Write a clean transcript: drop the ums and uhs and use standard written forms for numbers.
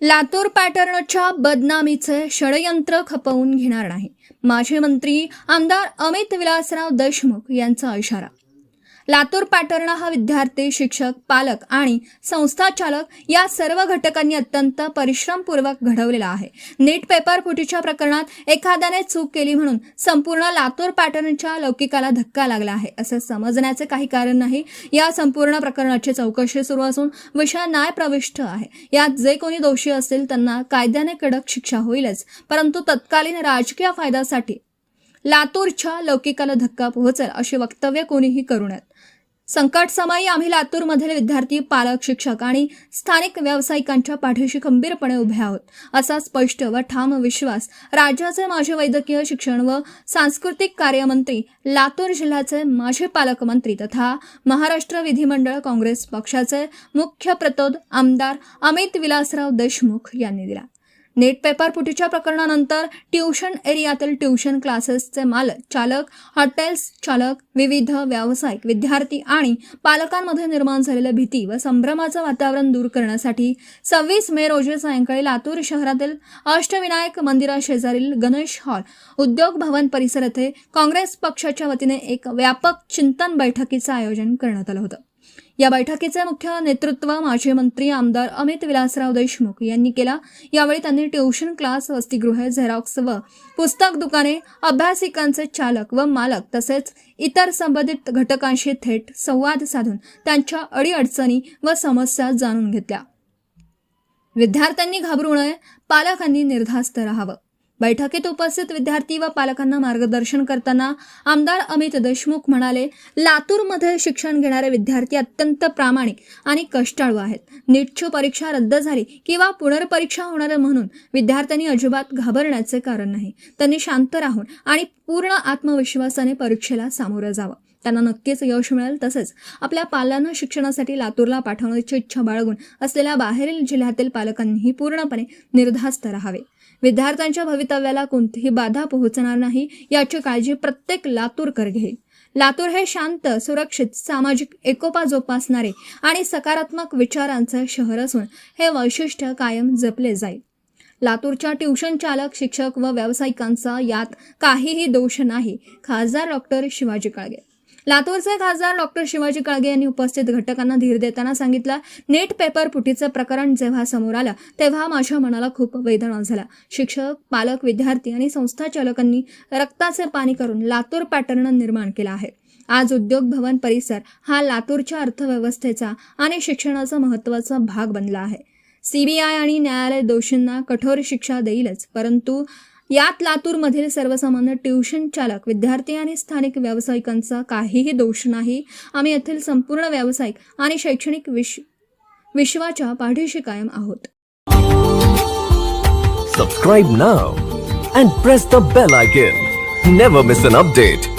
लातूर पॅटर्नच्या बदनामीचे षडयंत्र खपवून घेणार नाही. माजी मंत्री आमदार अमित विलासराव देशमुख यांचा इशारा. लातूर पॅटर्न हा विद्यार्थी, शिक्षक, पालक आणि संस्था चालक या सर्व घटकांनी अत्यंत परिश्रमपूर्वक घडवलेला आहे. नीट पेपर फुटीच्या प्रकरणात एखाद्याने चूक केली म्हणून संपूर्ण लातूर पॅटर्नच्या लौकिकाला धक्का लागला आहे असं समजण्याचे काही कारण नाही. या संपूर्ण प्रकरणाची चौकशी सुरू असून विषय न्यायप्रविष्ट आहे. यात जे कोणी दोषी असतील त्यांना कायद्याने कडक शिक्षा होईलच, परंतु तत्कालीन राजकीय फायद्यासाठी लातूरच्या लौकिकाला धक्का पोहोचेल अशी वक्तव्य कोणीही करू नयेत. संकट समयी आम्ही लातूरमधील विद्यार्थी, पालक, शिक्षक आणि स्थानिक व्यावसायिकांच्या पाठीशी खंबीरपणे उभे आहोत असा स्पष्ट व ठाम विश्वास राज्याचे माजी वैद्यकीय शिक्षण व सांस्कृतिक कार्यमंत्री, लातूर जिल्ह्याचे माजी पालकमंत्री तथा महाराष्ट्र विधिमंडळ काँग्रेस पक्षाचे मुख्य प्रतोद आमदार अमित विलासराव देशमुख यांनी दिला. नीट पेपर फुटीच्या प्रकरणानंतर ट्यूशन एरियातील ट्यूशन क्लासेसचे मालक, चालक, हॉटेल्स चालक, विविध व्यावसायिक, विद्यार्थी आणि पालकांमध्ये निर्माण झालेल्या भीती व संभ्रमाचं वातावरण दूर करण्यासाठी 26 मे रोजी सायंकाळी लातूर शहरातील अष्टविनायक मंदिराशेजारील गणेश हॉल, उद्योग भवन परिसर येथे काँग्रेस पक्षाच्या वतीने एक व्यापक चिंतन बैठकीचं आयोजन करण्यात आलं होतं. या बैठकीचे मुख्य नेतृत्व माजी मंत्री आमदार अमित विलासराव देशमुख यांनी केला. यावेळी त्यांनी ट्यूशन क्लास, वसतिगृहे, झेरॉक्स व पुस्तक दुकाने, अभ्यासिकांचे चालक व मालक तसेच इतर संबंधित घटकांशी थेट संवाद साधून त्यांच्या अडीअडचणी व समस्या जाणून घेतल्या. विद्यार्थ्यांनी घाबरू नये, पालकांनी निर्धास्त राहावं. बैठकीत उपस्थित विद्यार्थी व पालकांना मार्गदर्शन करताना आमदार अमित देशमुख म्हणाले, लातूरमध्ये शिक्षण घेणारे विद्यार्थी अत्यंत प्रामाणिक आणि कष्टाळू आहेत. नीटची परीक्षा रद्द झाली किंवा पुनर्परीक्षा होणार आहे म्हणून विद्यार्थ्यांनी अजिबात घाबरण्याचे कारण नाही. त्यांनी शांत राहून आणि पूर्ण आत्मविश्वासाने परीक्षेला सामोरं जावं. त्यांना नक्कीच यश मिळेल. तसेच आपल्या पाल्यांना शिक्षणासाठी लातूरला पाठवण्याची इच्छा बाळगून असलेल्या बाहेरील जिल्ह्यातील पालकांनीही पूर्णपणे निर्धास्त राहावे. विद्यार्थ्यांच्या भवितव्याला कोणतीही बाधा पोहोचणार नाही याची काळजी प्रत्येक लातूरकर घेईल. लातूर हे शांत, सुरक्षित, सामाजिक एकोपा जोपासणारे आणि सकारात्मक विचारांचे शहर असून हे वैशिष्ट्य कायम जपले जाईल. लातूरच्या ट्यूशन चालक, शिक्षक व व्यावसायिकांचा यात काहीही दोष नाही. खासदार डॉक्टर शिवाजी काळगे. लातूरचे खासदार डॉक्टर शिवाजी काळगे यांनी उपस्थित घटकांना धीर देताना सांगितलं, नीट पेपर फुटीचं प्रकरण जेव्हा समोर आलं तेव्हा माझ्या मनाला खूप वेदना झाल्या. शिक्षक, पालक, विद्यार्थी आणि संस्था चालकांनी रक्ताचे पाणी करून लातूर पॅटर्न निर्माण केला आहे. आज उद्योग भवन परिसर हा लातूरच्या अर्थव्यवस्थेचा आणि शिक्षणाचा महत्त्वाचा भाग बनला आहे. CBI आणि न्यायालय दोषींना कठोर शिक्षा देईलच, परंतु यात लातूरमधील सर्वसामान्य ट्यूशन चालक, विद्यार्थी आणि स्थानिक व्यावसायिकांचा काहीही दोष नाही. आम्ही येथील संपूर्ण व्यावसायिक आणि शैक्षणिक विश्वाच्या पाठीशी कायम आहोत. Subscribe now and press the bell icon. Never miss an update.